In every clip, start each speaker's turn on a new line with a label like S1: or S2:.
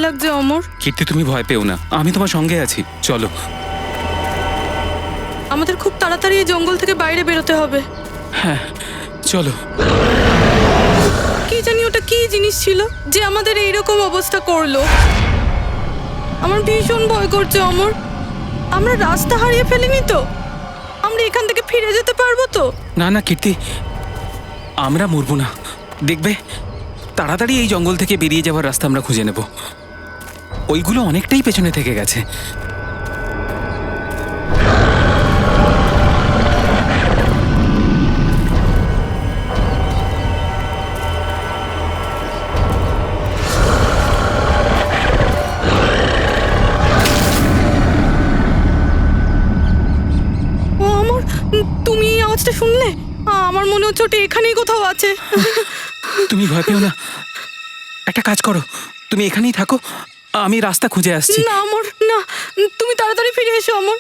S1: লাগছে অমর।
S2: কীর্তি, তুমি ভয় পেও না, আমি তোমার সঙ্গে আছি, চলো।
S1: আমাদের খুব তাড়াতাড়ি এই জঙ্গল থেকে বাইরে বেরোতে হবে।
S2: হ্যাঁ চলো।
S1: কি জানি ওটা কি জিনিস ছিল যে আমাদের এইরকম অবস্থা করলো। আমার ভীষণ ভয় করছে অমর। আমরা রাস্তা হারিয়ে ফেলিনি তো? আমরা এখান থেকে ফিরে যেতে পারবো তো?
S2: না না কীর্তি, আমরা মরবো না, দেখবে তাড়াতাড়ি এই জঙ্গল থেকে বেরিয়ে যাওয়ার রাস্তা আমরা খুঁজে নেব। ওইগুলো অনেকটাই পেছনে থেকে গেছে।
S1: ও অমর, তুমি এই আওয়াজটা শুনলে? আমার মনে হচ্ছে ওটা এখানেই কোথাও আছে।
S2: তুমি ভয় পেও না, একটা কাজ করো, তুমি এখানেই থাকো, আমি রাস্তা খুঁজে আসছি।
S1: না অমর না, তুমি তাড়াতাড়ি ফিরে এসো অমর।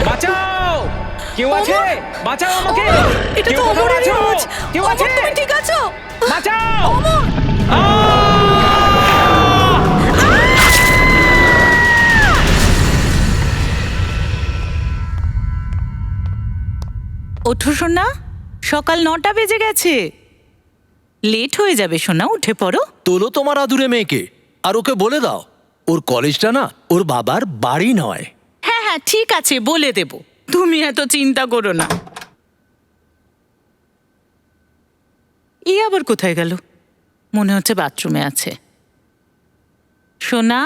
S2: বাঁচাও, কেউ আছে? বাঁচাও আমাকে।
S1: এটা তো অমরেরই আওয়াজ।
S2: কেউ আছে?
S1: অমর, তুমি ঠিক আছো?
S2: বাঁচাও।
S1: অমর!
S3: ওঠো সোনা, সকাল 9টা বেজে গেছে, লেট হয়ে যাবে সোনা, উঠে পড়ো।
S4: তোলো তোমার আদুরে মেয়েকে, আর ওকে বলে দাও ওর কলেজটা না ওর বাবার বাড়ি নয়।
S3: হ্যাঁ হ্যাঁ ঠিক আছে, বলে দেব, তুমি এত চিন্তা করো না। ই আবার কোথায় গেল? মনে হচ্ছে বাথরুমে আছে। সোনা,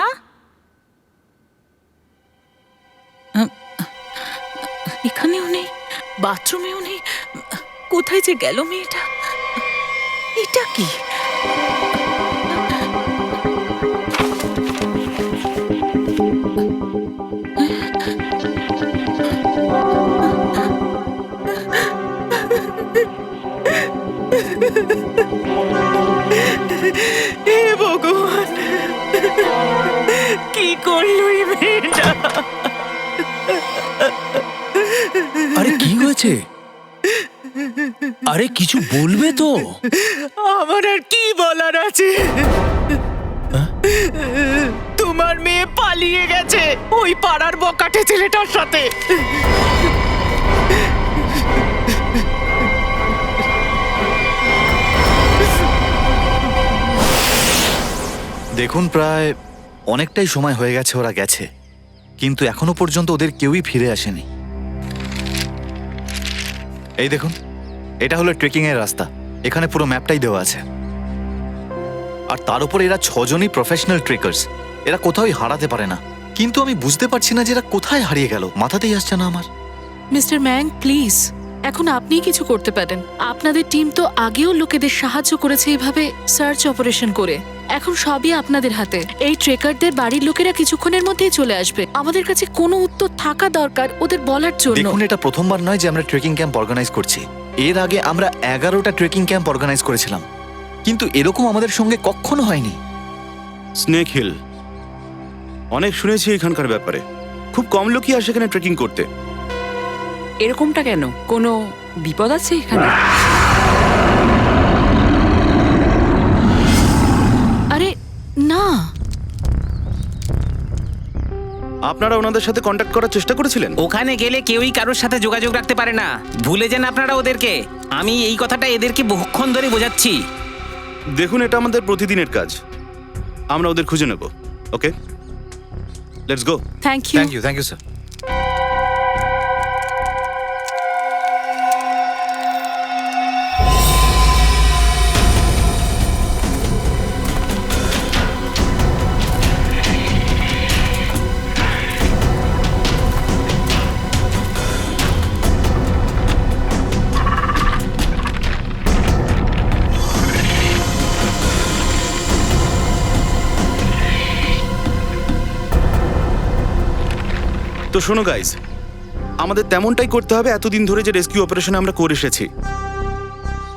S3: এখানেও নেই, বাথরুমেও নেই, কোথায় যে গেল মেয়েটা? এটা কি? হে ভগবান, কি করলো এই মেয়েটা?
S4: আরে কি হয়েছে? আরে কিছু বলবে তো?
S3: আমার আর কি বলার আছে? তোমার মেয়ে পালিয়ে গেছে ওই পাড়ার বকাটে ছেলেটার সাথে।
S5: দেখুন, প্রায় অনেকটাই সময় হয়ে গেছে ওরা গেছে, কিন্তু এখনো পর্যন্ত ওদের কেউই ফিরে আসেনি। এই দেখুন, এটা হলো ট্রেকিং এর রাস্তা, এখানে পুরো ম্যাপটাই দেওয়া আছে। আর তার উপর এরা 6 জনই প্রফেশনাল ট্রেকার্স, এরা কোথাওই হারাতে পারে না। কিন্তু আমি বুঝতে পারছি না যে এরা কোথায় হারিয়ে গেল, মাথাতেই আসছে না আমার।
S6: মিস্টার ম্যাং প্লিজ, এখন আপনিই কিছু করতে পারেন। আপনাদের টিম তো আগেও লোকেদের সাহায্য করেছে এইভাবে সার্চ অপারেশন করে। এখন সবই আপনাদের হাতে। এই ট্রেকারদের বাড়ির লোকেরা কিছুক্ষণের মধ্যেই চলে আসবে। আমাদের কাছে কোনো উত্তর থাকা দরকার ওদের বলার জন্য।
S5: দেখুন, এটা প্রথমবার নয় যে আমরা ট্রেকিং ক্যাম্প অর্গানাইজ করছি। এর আগে আমরা 11টা ট্রেকিং ক্যাম্প অর্গানাইজ করেছিলাম, কিন্তু এরকম আমাদের সঙ্গে কখনো হয়নি।
S7: স্নেক হিল অনেক শুনেছি এখানকার ব্যাপারে, খুব কম লোকই আসে এখানে ট্রেকিং করতে।
S8: এরকমটা কেন? কোনো বিপদ আছে এখানে?
S6: আরে না,
S7: আপনারা ওনাদের সাথে কন্ট্যাক্ট করার চেষ্টা করেছিলেন?
S9: ওখানে গেলে কেউই কারোর সাথে যোগাযোগ রাখতে পারে না, ভুলে যান আপনারা ওদেরকে। আমি এই কথাটা এদেরকে বহুক্ষণ ধরে বোঝাচ্ছি।
S7: দেখুন, এটা আমাদের প্রতিদিনের কাজ, আমরা ওদের খুঁজে নেব। Okay, let's go.
S6: Thank you.
S5: Thank you sir.
S7: তো শোনো গাইস, আমাদের তেমনটাই করতে হবে এতদিন ধরে যে রেস্কিউ অপারেশন আমরা করে এসেছি।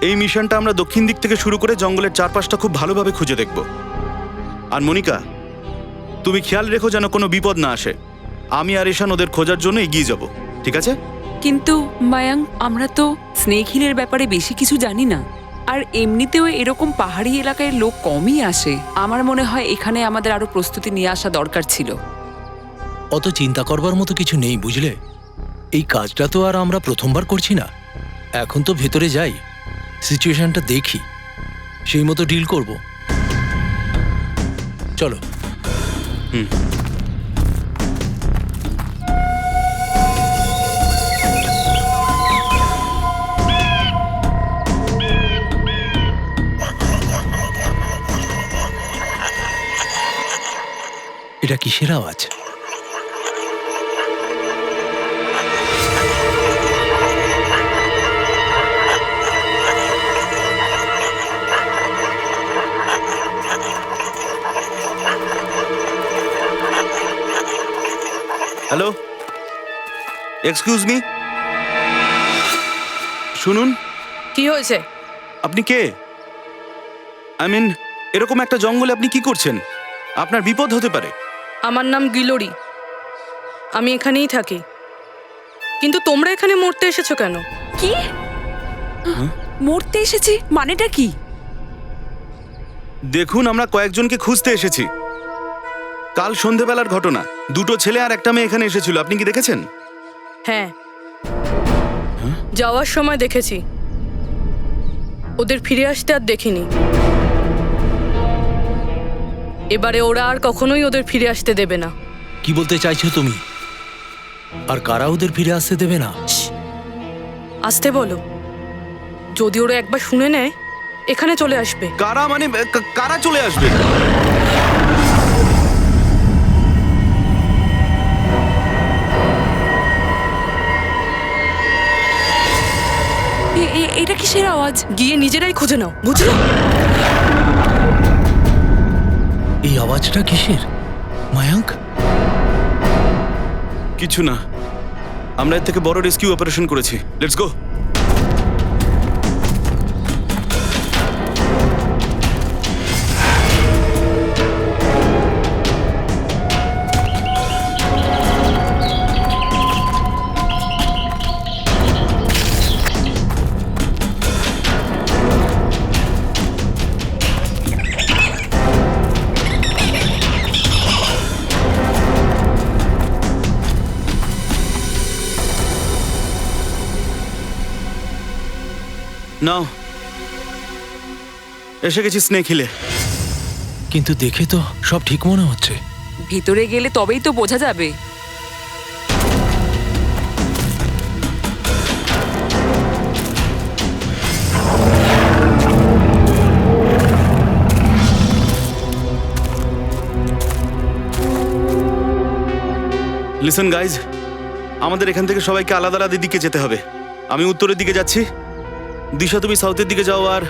S7: এই মিশনটা আমরা দক্ষিণ দিক থেকে শুরু করে জঙ্গলের চারপাশটা খুব ভালোভাবে খুঁজে দেখব। আর মনিকা, তুমি খেয়াল রেখো যেন কোনো বিপদ না আসে। আমি আর ঈশান ওদের খোঁজার জন্য এগিয়ে যাব, ঠিক আছে?
S8: কিন্তু মায়াঙ্ক, আমরা তো স্নেক হিলের ব্যাপারে বেশি কিছু জানি না। আর এমনিতেও এরকম পাহাড়ি এলাকায় লোক কমই আসে। আমার মনে হয় এখানে আমাদের আরো প্রস্তুতি নিয়ে আসা দরকার ছিল।
S4: অত চিন্তা করবার মতো কিছু নেই, বুঝলে? এই কাজটা তো আর আমরা প্রথমবার করছি না। এখন তো ভেতরে যাই, সিচুয়েশনটা দেখি, সেই মতো ডিল করব। চলো। এটা কিসের আওয়াজ?
S7: হ্যালো, এক্সকিউজ মি, শুনুন।
S1: কি হয়েছে?
S7: আপনি কে? আই মিন, এরকম একটা জঙ্গলে আপনি কি করছেন? আপনার বিপদ হতে পারে।
S1: আমার নাম গিলোরি, আমি এখানেই থাকি। কিন্তু তোমরা এখানে মরতে এসেছো কেন?
S8: কি মরতে এসেছি? মানেটা কি?
S7: দেখুন, আমরা কয়েকজনকে খুঁজতে এসেছি। কাল সন্ধেবেলার ঘটনা, দুটো ছেলে আর একটা মেয়ে এখানে এসেছিল, আপনি কি দেখেছেন?
S1: হ্যাঁ, যাওয়ার সময় দেখেছি, ওদের ফিরে আসতে আর দেখিনি। এবারে ওরা আর কখনোই ওদের ফিরে আসতে দেবে না।
S4: কি বলতে চাইছো তুমি? আর কারা ওদের ফিরে আসতে দেবে না?
S1: আসতে বলো, যদি ওরা একবার শুনে নেয় এখানে চলে আসবে।
S7: কারা মানে কারা চলে আসবে?
S8: এটা কিসের আওয়াজ?
S1: গিয়ে নিজেরাই খুঁজে নাও, বুঝলে?
S4: এই আওয়াজটা কিসের, মায়াঙ্ক?
S7: কিছু না, আমরা এর থেকে বড় রেস্কিউ অপারেশন করেছি। Let's go. নাও, এসে গেছি স্নেক হিলে।
S4: কিন্তু দেখে তো সব ঠিক মনে হচ্ছে।
S8: ভিতরে গেলে তবেই তো বোঝা যাবে।
S7: লিসেন গাইজ, আমাদের এখান থেকে সবাইকে আলাদা আলাদা দিকে যেতে হবে। আমি উত্তরের দিকে যাচ্ছি, দিশা তুমি সাউথের দিকে যাও, আর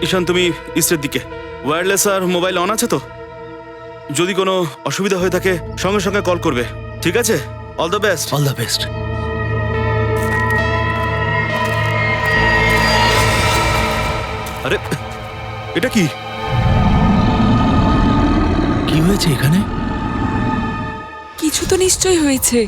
S7: ঈশান তুমি ইস্টের দিকে। ওয়্যারলেস আর মোবাইল অন আছে তো? যদি কোনো অসুবিধা হয়ে থাকে সঙ্গে সঙ্গে কল করবে, ঠিক আছে? All the best.
S4: All the best.
S7: আরে এটা কি?
S4: কি হয়েছে এখানে?
S8: কিছু তো নিশ্চয়ই হয়েছে।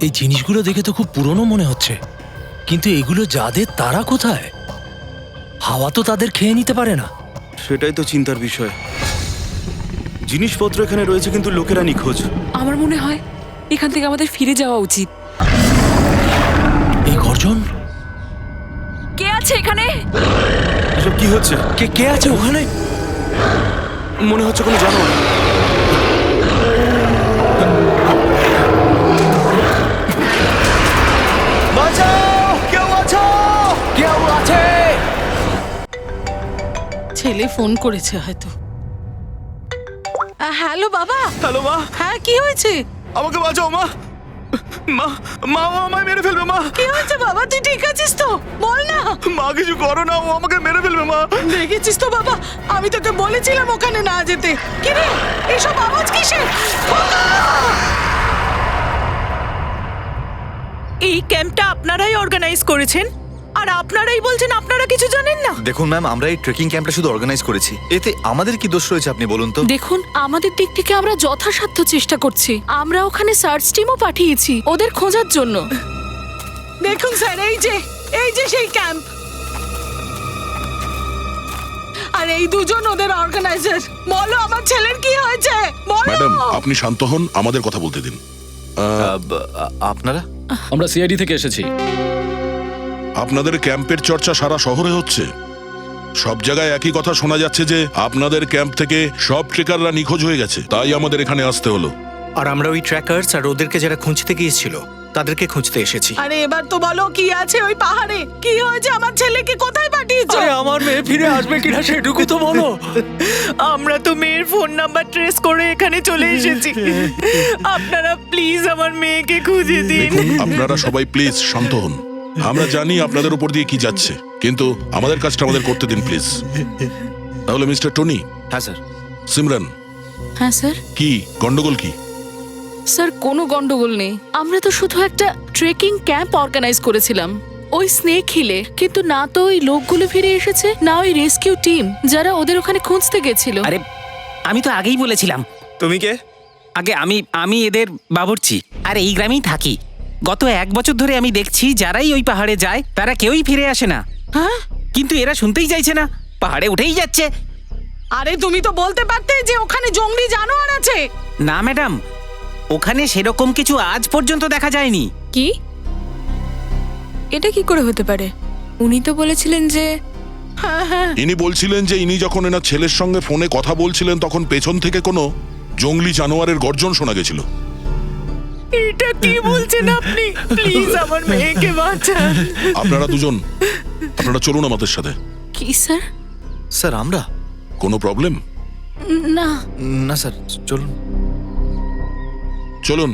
S4: এই জিনিসগুলো দেখে তো খুব পুরনো মনে হচ্ছে, কিন্তু এগুলো যাদের তারা কোথায়? হাওয়া তো তাদের খেয়ে নিতে পারে না।
S7: সেটাই তো চিন্তার বিষয়। জিনিসপত্র এখানে রয়েছে কিন্তু লোকেরা নিখোঁজ।
S8: আমার মনে হয় এখান থেকে আমাদের ফিরে যাওয়া উচিত।
S4: এই গর্জন!
S8: কে আছে এখানে?
S7: এসব কি হচ্ছে?
S4: কে কে আছে ওখানে?
S7: মনে হচ্ছে কোনো জানোয়ার।
S4: বাঁচাও! কেউ আছো? কেউ আছে?
S1: ছেলে ফোন করেছে হয়তো। হ্যালো বাবা।
S7: হ্যালো মা,
S1: হ্যাঁ, কি হয়েছে?
S7: আমাকে বাঁচাও মা। মা মা ও আমায় মেরে ফেলবে মা।
S1: কি হয়েছে বাবা? তুই ঠিক আছিস তো? বল না।
S7: মা কিছু করো না, ও আমাকে মেরে ফেলবে মা।
S1: দেখেছিস তো বাবা, আমি তোকে বলেছিলাম ওখানে না যেতে। কি রে, এসব আওয়াজ কিসের?
S3: এই ক্যাম্পটা আপনারাই অর্গানাইজ করেছেন, আর আপনারাই বলছেন আপনারা কিছু জানেন না।
S5: দেখুন ম্যাম, আমরা এই ট্রেকিং ক্যাম্পটা শুধু অর্গানাইজ করেছি, এতে আমাদের কি দোষ রয়েছে আপনি বলুন তো?
S6: দেখুন, আমাদের দিক থেকে আমরা যথাসাধ্য চেষ্টা করছি। আমরা ওখানে সার্চ টিমও পাঠিয়েছি ওদের খোঁজার জন্য।
S3: দেখুন স্যার, এই যে সেই ক্যাম্প, আর এই দুজন ওদের অর্গানাইজার। বলো আমার ছেলের কি হয়েছে, বলো।
S10: ম্যাডাম, আপনি শান্ত হন, আমাদের কথা বলতে দিন।
S5: আপনারা?
S11: আমরা সিআইডি থেকে এসেছি।
S10: আপনাদের ক্যাম্পের চর্চা সারা শহরে হচ্ছে। সব জায়গায় একই কথা শোনা যাচ্ছে যে আপনাদের ক্যাম্প থেকে সব ট্রেকাররা নিখোঁজ হয়ে গেছে, তাই আমাদের এখানে আসতে হলো।
S4: আর আমরা ওই ট্র্যাকার্স আর ওদেরকে যারা খুঁজতে গিয়েছিল তাদেরকে খুঁজতে এসেছি।
S3: আরে এবার তো বলো কি আছে ওই পাহাড়ে, কি হয়েছে, আমার ছেলেকে কোথায় পাঠিয়েছো?
S4: আরে আমার মেয়ে ফিরে আসবে কিনা সেটুকু তো বলো।
S3: আমরা তো মেয়ের ফোন নাম্বার ট্রেস করে এখানে চলে এসেছি। আপনারা প্লিজ আমার মেয়েকে খুঁজে দিন।
S10: দেখুন, আপনারা সবাই প্লিজ শান্ত হন। আমরা জানি আপনাদের উপর দিয়ে কি যাচ্ছে, কিন্তু আমাদের কাজটা আমাদের করতে দিন প্লিজ। তাহলে মিস্টার টনি।
S5: হ্যাঁ স্যার।
S10: সিমরান,
S6: হ্যাঁ স্যার।
S10: কি গন্ডগোল কি?
S6: স্যার, কোনো গন্ডগোল নেই। আমরা তো শুধু একটা ট্রেকিং ক্যাম্প অর্গানাইজ করেছিলাম ওই স্নেক হিলে, কিন্তু না তো ওই লোকগুলো ফিরে এসেছে, না ওই রেস্কিউ টিম যারা ওদের ওখানে খুঁজতে গেছিল।
S9: আরে আমি তো আগেই বলেছিলাম।
S2: তুমি কে?
S9: আগে আমি এদের বাবুর্চি, আর এই গ্রামেই থাকি। গত 1 বছর ধরে আমি দেখছি যারাই ওই পাহাড়ে যায় তারা কেউই ফিরে আসে না।
S3: হ্যাঁ?
S9: কিন্তু এরা শুনতেই চাইছে না, পাহাড়ে উঠেই যাচ্ছে।
S3: আরে তুমি তো বলতে পারতে যে ওখানে জঙ্গলি জানোয়ার আছে।
S9: না ম্যাডাম, ওখানে সেরকম কিছু আজ পর্যন্ত দেখা যায়নি।
S1: কি? এটা কি করে হতে পারে? উনি তো বলেছিলেন যে
S10: ইনি বলছিলেন যে ইনি যখন এনার ছেলের সঙ্গে ফোনে কথা বলছিলেন তখন পেছন থেকে কোনো জঙ্গলি জানোয়ারের গর্জন শোনা গেছিল।
S3: এটা কি বলছেন আপনি? প্লিজ আমার মেয়েকে বাঁচান।
S10: আপনারা দুজন, আপনারা চলুন আমাদের সাথে।
S6: কি স্যার?
S5: স্যার আমরা?
S10: কোনো প্রবলেম?
S6: না।
S5: না স্যার, চলুন।
S10: চলুন।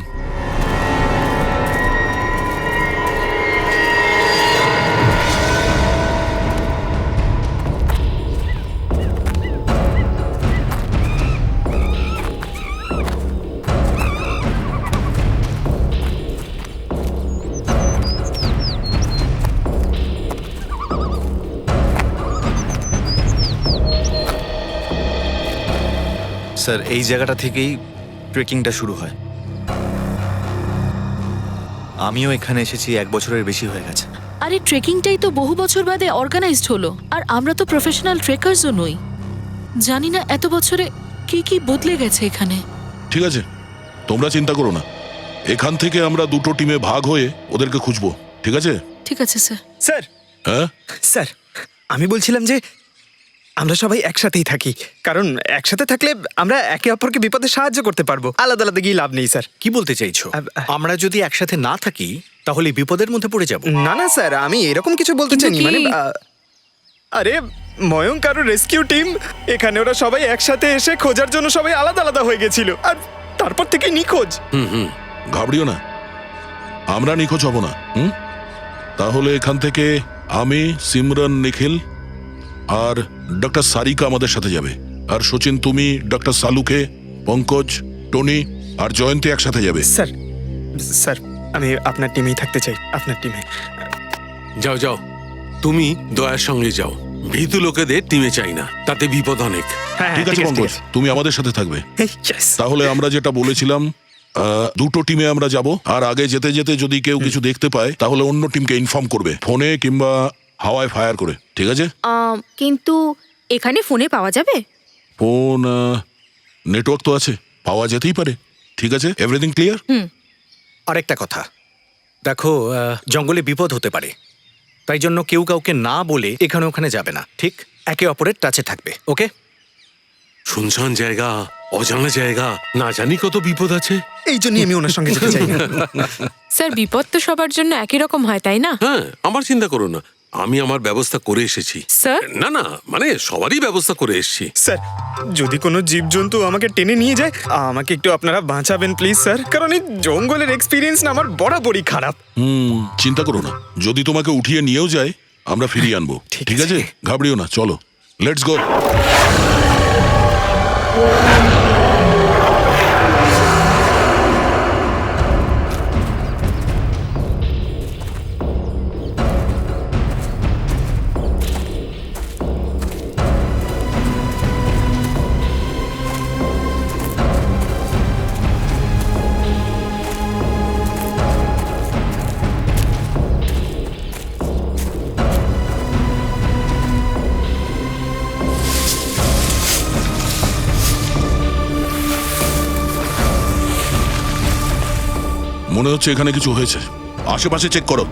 S5: স্যার, এই জায়গাটা থেকেই ট্রেকিংটা শুরু হয়। আমিও এখানে এসেছি 1 বছরের বেশি হয়ে গেছে।
S6: আরে ট্রেকিংটাই তো বহু বছর বাদে অর্গানাইজড হলো, আর আমরা তো প্রফেশনাল ট্রেকার্সও নই। জানি না এত বছরে কি কি বদলে গেছে এখানে।
S10: ঠিক আছে, তোমরা চিন্তা করো না। এখান থেকে আমরা 2টো টিমে ভাগ হয়ে ওদেরকে খুঁজবো, ঠিক আছে?
S6: ঠিক আছে স্যার।
S11: স্যার,
S10: হ্যাঁ
S11: স্যার, আমি বলছিলাম যে আমরা সবাই একসাথেই থাকি, কারণ একসাথে থাকলে আমরা একে অপরকে বিপদে সাহায্য করতে পারবো। আলাদা আলাদা গিয়ে লাভ নেই স্যার।
S4: কি বলতে চাইছো? আমরা যদি একসাথে না থাকি তাহলে বিপদের মধ্যে পড়ে যাব।
S11: না না স্যার, আমি এরকম কিছু বলতে চাইনি। মানে আরে ময়ঙ্ক আর রেস্কিউ টিম, এখানে ওরা সবাই একসাথে এসে খোঁজার জন্য সবাই আলাদা আলাদা হয়ে গেছিল, আর তারপর থেকে নিখোঁজ।
S10: ঘাবড়িও না, আমরা নিখোঁজ হব না। তাহলে এখান থেকে আমি, সিমরান, নিখিল আর ডক্টর সারিকা আমাদের সাথে যাবে। আর সচিন, তুমি, ডক্টর সালুকে, পঙ্কজ, টনি আর জয়ন্তী একসাথে যাবে।
S11: স্যার, স্যার, আমি আপনার টিমেই থাকতে চাই, আপনার টিমে।
S12: যাও যাও, তুমি দয়ার সঙ্গে যাও। ভীতু লোকেদের টিমে চাই না, তাতে বিপদ অনেক।
S11: হ্যাঁ,
S10: ঠিক আছে পঙ্কজ, তুমি আমাদের সাথে থাকবে।
S11: Yes.
S10: তাহলে আমরা যেটা বলেছিলাম, 2টো টিমে আমরা যাব, আর আগে যেতে যেতে যদি কেউ কিছু দেখতে পায় তাহলে অন্য টিমকে ইনফর্ম করবে, ফোনে কিংবা হাওয়ায় ফায়ার করে, ঠিক আছে?
S1: কিন্তু এখানে ফোনে পাওয়া যাবে?
S10: ফোন নেটওয়ার্ক তো আছে, পাওয়া যেতেই পারে। ঠিক আছে, এভরিথিং ক্লিয়ার?
S4: আরেকটা কথা, দেখো, জঙ্গলে বিপদ হতে পারে, তাই জন্য কেউ কাউকে না বলে এখানে ওখানে যাবে না, ঠিক? একে অপরের টাচে থাকবে, ওকে?
S12: শুনশান জায়গা, অজানা জায়গা, না জানি কত বিপদ আছে।
S11: এই জন্যই আমি ওনার সঙ্গে যেতে চাই না।
S1: স্যার, বিপদ তো সবার জন্য একই রকম হয়, তাই না?
S12: হ্যাঁ, আমার চিন্তা করো না, আমি আমার ব্যবস্থা করে এসেছি।
S1: স্যার?
S12: না না, মানে সবারই ব্যবস্থা করে এসেছি।
S11: স্যার, যদি কোনো জীবজন্তু আমাকে টেনে নিয়ে যায়, আমাকে একটু আপনারা বাঁচাবেন প্লিজ স্যার, কারণ এই জঙ্গলের এক্সপিরিয়েন্স না আমার বরাবরই খারাপ।
S10: চিন্তা করো না, যদি তোমাকে উঠিয়ে নিয়েও যায় আমরা ফিরিয়ে আনবো, ঠিক আছে? ঘাবড়িও না, চলো, লেটস গো। মনে হচ্ছে এখানে কিছু হয়েছে। আশেপাশে চেক করো।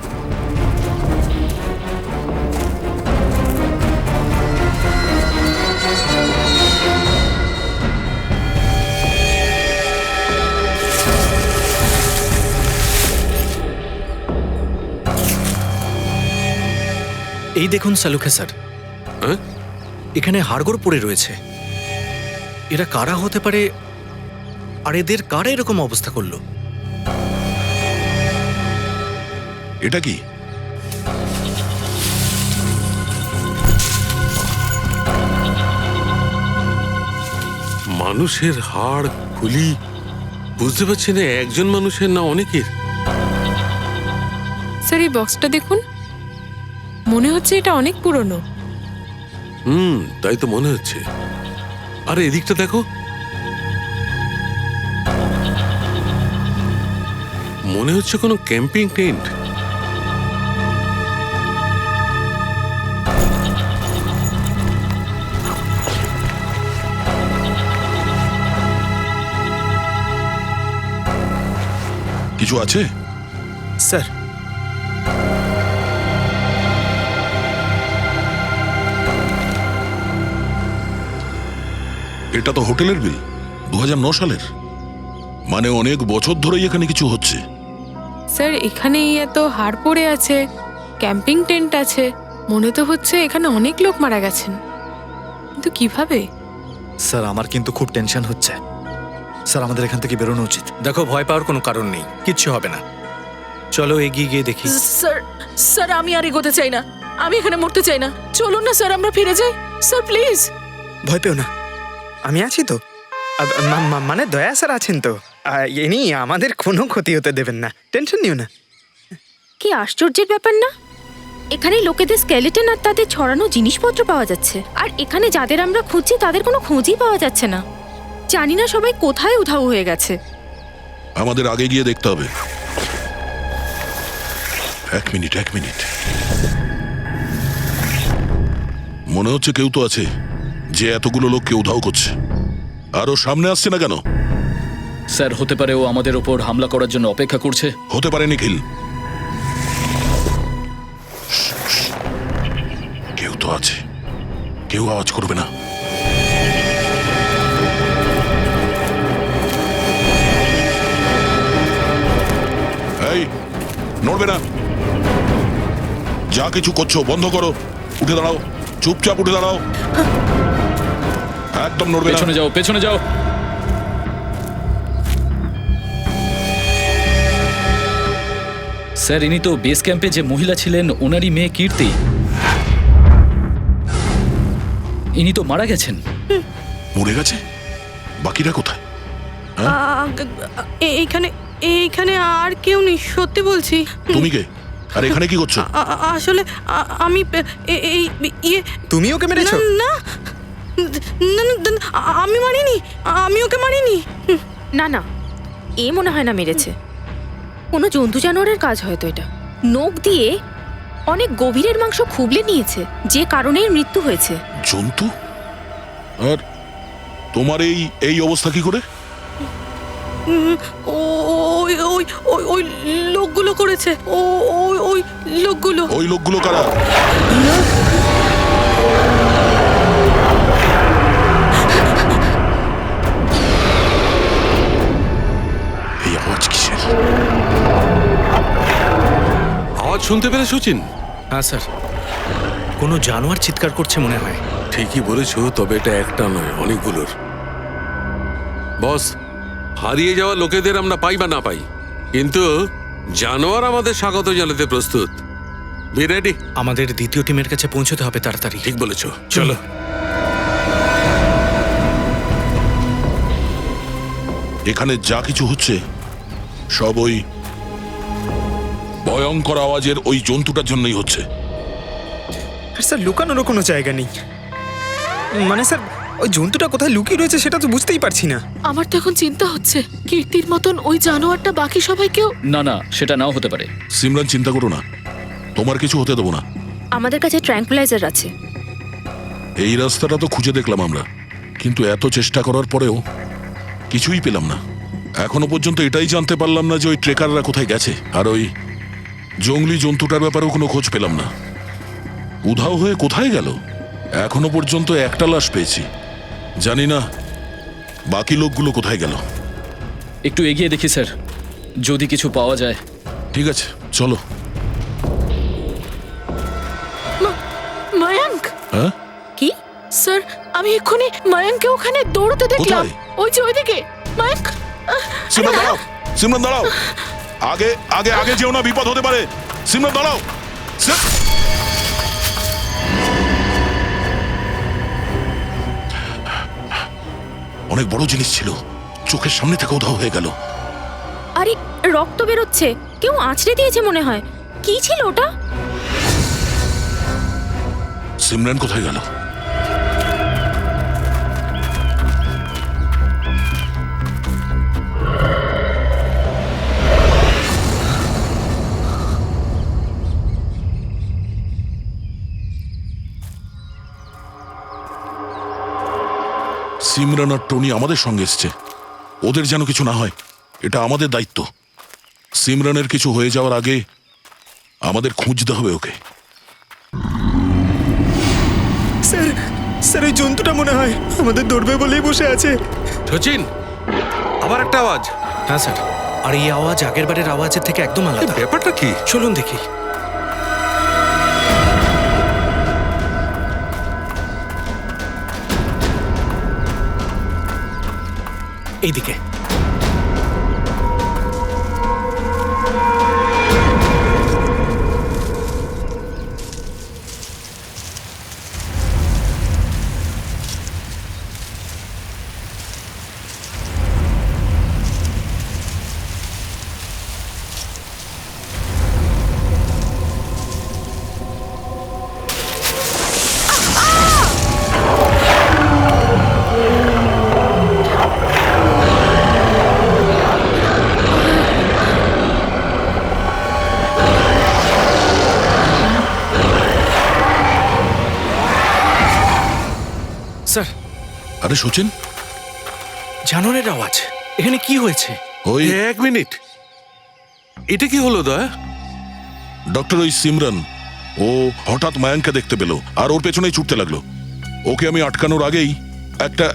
S11: এই দেখুন সালুখে স্যার,
S12: হ্যাঁ?
S11: এখানে হাড়গোড় পড়ে রয়েছে। এরা কারা হতে পারে আর এদের কারা এরকম অবস্থা করলো?
S10: এটা কি?
S12: মানুষের হাড় খুলি, বুঝতে পারছি না একজন মানুষের না অনেকের।
S1: স্যার এই বক্সটা দেখুন, মনে হচ্ছে এটা অনেক পুরনো।
S12: তাই তো মনে হচ্ছে। আরে এদিকটা দেখো, মনে হচ্ছে কোনো ক্যাম্পিং টেন্ট।
S10: কিছু আছে?
S11: স্যার,
S10: এটা তো হোটেলের বিল, 2009 সালের। মানে অনেক বছর ধরেই এখানে কিছু হচ্ছে।
S1: স্যার এখানেই এত হাড় পড়ে আছে, ক্যাম্পিং টেন্ট আছে, মনে তো হচ্ছে এখানে অনেক লোক মারা গেছেন, কিন্তু কিভাবে?
S5: স্যার আমার কিন্তু খুব টেনশন হচ্ছে। স্যার আমাদের এখান থেকে বেরোনো উচিত।
S11: দেখো ভয় পাওয়ার কোনো কারণ নেই, কিচ্ছু হবে না। চলো এগিয়ে গিয়ে দেখি।
S6: স্যার স্যার আমি আর এগোতে চাই না, আমি এখানে মরতে চাই না। চলুন না স্যার, আমরা ফিরে যাই। Sir please.
S11: ভয় পেও না, আমি আছি তো। মানে দয়া স্যার আছেন তো, ইনি আমাদের কোনো ক্ষতি হতে দেবেন না, টেনশন নিও না।
S13: কি আশ্চর্যের ব্যাপার না, এখানে লোকেদের স্কেলেটন আর তাদের ছড়ানো জিনিসপত্র পাওয়া যাচ্ছে, আর এখানে যাদের আমরা খুঁজছি তাদের কোনো খোঁজই পাওয়া যাচ্ছে না। জানি না সবাই কোথায় উধাও হয়ে গেছে।
S10: আমাদের আগে গিয়ে দেখতে হবে। এক মিনিট। মনে হচ্ছে কেউ তো আছে যে এতগুলো লোককে উধাও করছে। আরো সামনে আসছে না কেন?
S14: স্যার হতে পারে ও আমাদের ওপর হামলা করার জন্য অপেক্ষা করছে।
S10: হতে পারে নিখিল, কেউ তো আছে, কেউ আওয়াজ করবে না। এই নড়বে না, যা কিছু করছো বন্ধ করো, উঠে দাঁড়াও, চুপচাপ উঠে দাঁড়াও, একদম নড়বে না।
S14: পেছনে যাও। স্যার ইনি তো বেস ক্যাম্পে যে মহিলা ছিলেন ওনারই মেয়ে কীর্তি, ইনি তো মারা গেছেন।
S10: মরে গেছে? বাকিরা কোথায়?
S1: এইখানে আর কেউ নেই, সত্যি বলছি।
S10: তুমি কে আর এখানে কি করছো?
S1: আসলে আমি
S11: তুমি ওকে মেরেছো?
S1: না, আমি মারিনি, আমি ওকে মারিনি।
S13: না না, এ মনে হয় না মেরেছে, কোনো জন্তু জানোয়ারের কাজ হয়তো এটা। নখ দিয়ে অনেক গভীরের মাংস খুবলে নিয়েছে, যে কারণে এর মৃত্যু হয়েছে।
S10: জন্তু? আর তোমার এই অবস্থা কি করে?
S1: ওই লোকগুলো করেছে। ওই লোকগুলো
S10: কারা? এই আওয়াজ কিসের?
S12: আওয়াজ শুনতে পেলে সচিন?
S11: হ্যাঁ স্যার, কোনো জানোয়ার চিৎকার করছে মনে হয়।
S12: ঠিকই বলেছো, তবে এটা একটা নয়, অনেকগুলোর। বস, হারিয়ে যাওয়া লোকেদের আমরা পাই বা না পাই, কিন্তু জানোয়ার আমাদের স্বাগত জানাতে প্রস্তুত। Be ready.
S11: আমাদের দ্বিতীয় টিমের কাছে পৌঁছতে হবে তাড়াতাড়ি।
S12: ঠিক বলেছো, চলো।
S10: এখানে যা কিছু হচ্ছে সব ওই ভয়ঙ্কর আওয়াজের ওই জন্তুটার জন্যই হচ্ছে।
S11: স্যার লুকানোরও কোনো জায়গা নেই। মানে স্যার ওই জন্তুটা কোথায় লুকিয়ে রয়েছে সেটা তো বুঝতেই পারছি না।
S6: আমার তো এখন চিন্তা হচ্ছে কীর্তির মতন ওই জানোয়ারটা বাকি সবাইকেও।
S14: না সেটা নাও হতে পারে।
S10: সিমরান চিন্তা করো না, তোমার কিছু হতে দেবো না।
S13: আমাদের কাছে ট্র্যাঙ্কুলাইজার আছে।
S10: এই রাস্তাটা তো খুঁজে দেখলাম আমরা, কিন্তু এত চেষ্টা করার পরেও কিছুই পেলাম না। এখনো পর্যন্ত এটাই জানতে পারলাম না যে ওই ট্রেকাররা কোথায় গেছে, আর ওই জঙ্গলি জন্তুটার ব্যাপারেও কোনো খোঁজ পেলাম না। উধাও হয়ে কোথায় গেল? এখনো পর্যন্ত একটা লাশ পেয়েছি, জানি না বাকি লোকগুলো কোথায় গেল।
S14: একটু এগিয়ে দেখি স্যার, যদি কিছু পাওয়া যায়।
S10: ঠিক আছে, চলো।
S6: মায়াঙ্ক,
S10: হ্যাঁ,
S6: কি স্যার? আমি এক্ষুনি মায়াঙ্ককে ওখানে দৌড়তে দেখলাম।
S10: কোথায়?
S6: ওই যে ওইদিকে। মায়াঙ্ক,
S10: সিমরন দাঁড়াও, সিমরন দাঁড়াও, আগে আগে আগে যেও না, বিপদ হতে পারে। সিমরন দাঁড়াও। অনেক বড় জিনিস ছিল, চোখের সামনে থেকে উধাও হয়ে গেল।
S13: আরে রক্ত বেরোচ্ছে, কেউ আঁচড়ে দিয়েছে মনে হয়। কি ছিল ওটা?
S10: সিমরান কোথায় গেল? সিমরান আর টনি আমাদের সঙ্গে এসছে, ওদের যেন কিছু না হয়, এটা আমাদের দায়িত্ব। সিমরানের কিছু হয়ে যাওয়ার আগে আমাদের খুঁজতে হবে ওকে।
S11: স্যার, স্যার ওই জন্তুটা মনে হয় আমাদের ধরবে বলেই বসে আছে।
S12: সচিন, আবার একটা আওয়াজ।
S11: হ্যাঁ স্যার, আর এই আওয়াজ আগের বারের আওয়াজের থেকে একদম আলাদা।
S12: ব্যাপারটা কি?
S11: চলুন দেখি। এইদিকে। স্যার,
S10: আরে সচিন,
S11: জানোয়ারের আওয়াজ। এখানে কি হয়েছে?
S10: ওই
S12: এক মিনিট, এটা কি হলো দয়া?
S10: ডক্টর, ওই সিমরান ও হঠাৎ মায়াঙ্ককে দেখতে পেল আর ওর পেছনেই ছুটতে লাগলো। ওকে আমি আটকানোর আগেই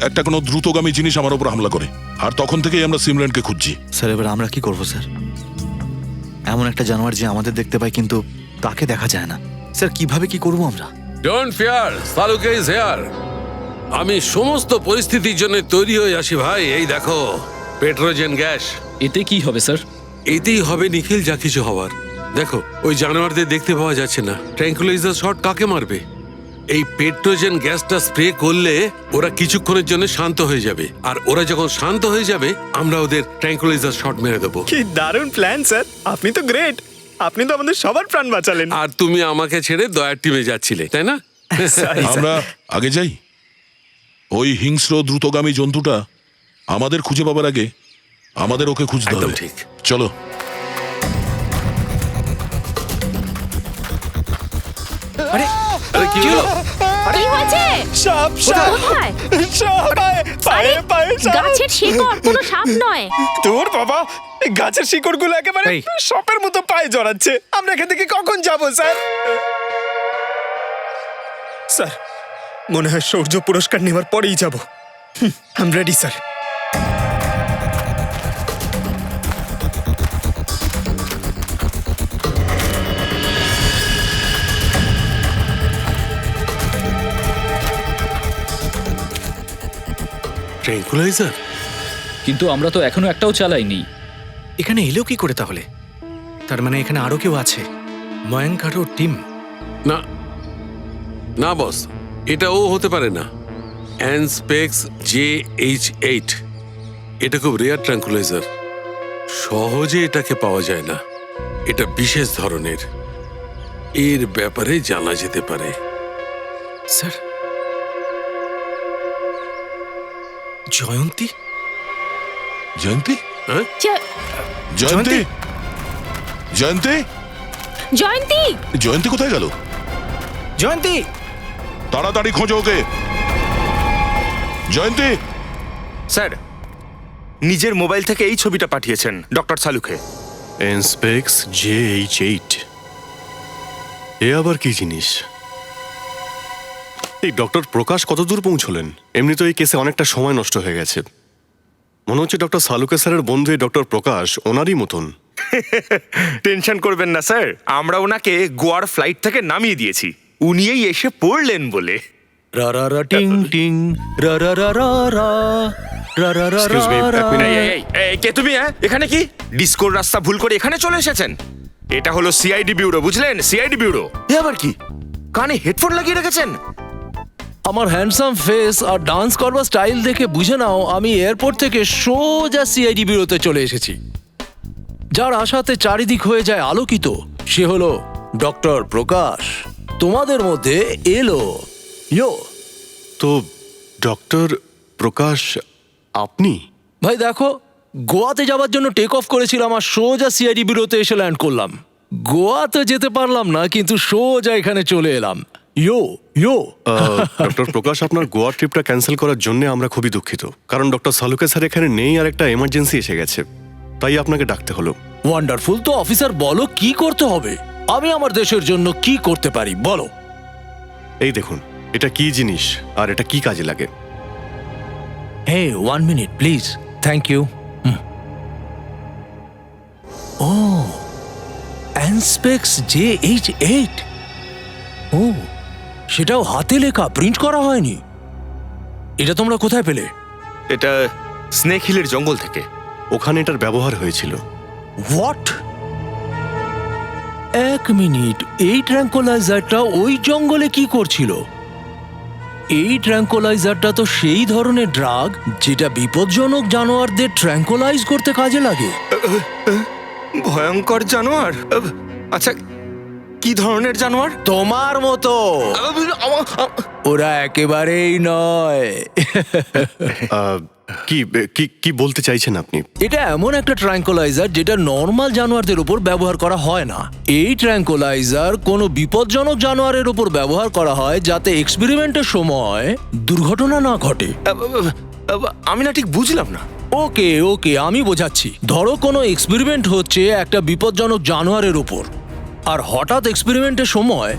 S10: একটা কোনো দ্রুতগামী জিনিস আমার উপর হামলা করে, আর তখন থেকেই আমরা সিমরানকে খুঁজছি।
S5: স্যার, এবার আমরা কি করব স্যার? এমন একটা জানোয়ার যে আমাদের দেখতে পায় কিন্তু তাকে দেখা যায় না। স্যার, কিভাবে কি করব আমরা?
S12: ডোন্ট ফিয়ার, সালুকে ইজ হিয়ার। আমি সমস্ত পরিস্থিতির জন্য তৈরি হয়ে আসি ভাই। এই দেখো, পেট্রোজেন গ্যাস।
S14: এতে কি হবে স্যার?
S12: এতেই হবে নিখিল যা কিছু হওয়ার। দেখো, ওই জানোয়ারদের দেখতে পাওয়া যাচ্ছে না। ট্র্যাঙ্কুলাইজার শট কাকে মারবে? এই পেট্রোজেন গ্যাসটা স্প্রে করলে ওরা কিছুক্ষণের জন্য শান্ত হয়ে যাবে, আর ওরা যখন শান্ত হয়ে যাবে আমরা ওদের ট্র্যাঙ্কুলাইজার শট মেরে দেবো।
S11: কি দারুণ প্ল্যান স্যার, আপনি তো গ্রেট। আপনি তো আমাদের সবার প্রাণ বাঁচালেন।
S12: আর তুমি আমাকে ছেড়ে দয়ার টিমে যাচ্ছিলে, তাই না?
S10: আমরা আগে যাই। ওই হিংস্র দ্রুতগামী জন্তুটা আমাদের খুঁজে পাবার আগে আমাদের ওকে খুঁজতে
S12: একদম
S10: হবে।
S12: ঠিক।
S10: চলো।
S11: আরে
S12: আরে কি হলো?
S13: কি হয়েছে?
S11: সাপ, সাপ,
S13: কোথায়?
S11: সাপ, পায়ে পায়ে সাপ।
S13: গাছের শিকড়, কোনো সাপ নয়।
S11: তোর বাবা, এই গাছের শিকড়গুলো একেবারে সাপের মতো পায়ে জড়াচ্ছে। আমরা এখান থেকে কখন যাব স্যার? স্যার, মনে হয় শৌর্য পুরস্কার নেওয়ার পরেই যাব। I am ready sir.
S12: Tranquilliser?
S14: কিন্তু আমরা তো এখনো একটাও চালাইনি।
S11: এখানে এলেও কি করে তাহলে? তার মানে এখানে আরো কেউ আছে, ময়ঙ্ক আর ওর টিম।
S12: না না বস, এটা ও হতে পারে না। অ্যানস্পেক্স JH8, এটা খুব রেয়ার ট্র্যাঙ্কুলাইজার। সহজে এটাকে পাওয়া যায় না। এটা বিশেষ ধরনের, এর ব্যাপারে জানা যেতে পারে।
S11: স্যার, জয়ন্তী?
S10: জয়ন্তী?
S12: হ্যাঁ,
S10: জয়ন্তী? জয়ন্তী?
S13: জয়ন্তী?
S10: জয়ন্তী কোথায় গেল?
S11: জয়ন্তী,
S10: তাড়াতাড়ি খোঁজো ওকে। জয়ন্তী?
S11: স্যার,
S15: নিজের মোবাইল থেকে এই ছবিটা পাঠিয়েছেন ডক্টর সালুকে।
S16: এনস্পেক্স JH8 এ আবার কি জিনিস? এই ডক্টর প্রকাশ কতদূর পৌঁছলেন? এমনি তো এই কেসে অনেকটা সময় নষ্ট হয়ে গেছে। মনে হচ্ছে ডক্টর সালুকে স্যারের বন্ধু এই ডক্টর প্রকাশ ওনারই মতন।
S15: টেনশন করবেন না স্যার, আমরা ওনাকে গোয়ার ফ্লাইট থেকে নামিয়ে দিয়েছি, উনিই এসে পড়লেন বলে।
S4: রা রা রা টিং টিং রা রা রা রা রা রা রা রা
S16: Excuse me,
S4: রা
S16: এক মিনিট।
S15: এই, কে তুমি? এখানে কি ডিস্কোর রাস্তা ভুল করে এখানে চলে এসেছেন? এটা হলো সিআইডি ব্যুরো, বুঝলেন? CID bureau. এ আবার কি? কানে হেডফোন লাগিয়ে রেখেছেন?
S4: আমার হ্যান্ডসাম ফেস আর ডান্স করবার স্টাইল দেখে বুঝে নাও আমি এয়ারপোর্ট থেকে সোজা সিআইডি ব্যুরোতে চলে এসেছি। যার আশাতে চারিদিক হয়ে যায় আলোকিত সে হলো ডক্টর প্রকাশ। তোমাদের মধ্যে এলো ইয়ো।
S16: তো ডক্টর প্রকাশ আপনি?
S4: ভাই দেখো, গোয়াতে যাওয়ার জন্য টেক অফ করেছিলাম আর সোজা সিআইডি ব্যুরোতে এসে ল্যান্ড করলাম। গোয়াতে যেতে পারলাম না কিন্তু সোজা এখানে চলে এলাম। ইয়ো ইয়ো।
S16: ডক্টর প্রকাশ, আপনার গোয়া ট্রিপটা ক্যান্সেল করার জন্য আমরা খুবই দুঃখিত, কারণ ডক্টর সালুকে স্যার এখানে নেই আর একটা এমার্জেন্সি এসে গেছে, তাই আপনাকে ডাকতে হলো।
S4: ওয়ান্ডারফুল। তো অফিসার বলো কি করতে হবে? আমি আমার দেশের জন্য কি করতে পারি বলো।
S16: এই দেখুন, এটা কি জিনিস আর এটা কি কাজে লাগে?
S4: Hey 1 minute please. Thank you. ও অ্যানস্পেক্স JH8। ও সেটাও হাতে লেখা, প্রিন্ট করা হয়নি। এটা তোমরা কোথায় পেলে?
S15: এটা স্নেক হিলের জঙ্গল থেকে।
S16: ওখানে এটার ব্যবহার হয়েছিল।
S4: হোয়াট? এক মিনিট, এই ট্র্যাঙ্কোলাইজারটা ওই জঙ্গলে কি করছিল? এই ট্র্যাঙ্কোলাইজারটা তো সেই ধরনের ড্রাগ যেটা বিপজ্জনক জানোয়ারদের ট্র্যাঙ্কোলাইজ করতে কাজে লাগে।
S15: ভয়ঙ্কর জানোয়ার? আচ্ছা, কি ধরনের জানোয়ার?
S4: তোমার মতো। ওরা একেবারেই নয়।
S16: কি কি কি বলতে চাইছেন আপনি?
S4: এটা এমন একটা ট্র্যাঙ্কোলাইজার যেটা নর্মাল জানোয়ারদের উপর ব্যবহার করা হয় না। এই ট্র্যাঙ্কোলাইজার কোনো বিপজ্জনক জানোয়ারের উপর ব্যবহার করা হয় যাতে এক্সপেরিমেন্টের সময় দুর্ঘটনা না ঘটে।
S15: আমি না ঠিক বুঝলাম না।
S4: ওকে ওকে, আমি বোঝাচ্ছি। ধরো কোনো এক্সপেরিমেন্ট হচ্ছে একটা বিপজ্জনক জানোয়ারের উপর, আর হঠাৎ এক্সপেরিমেন্টের সময়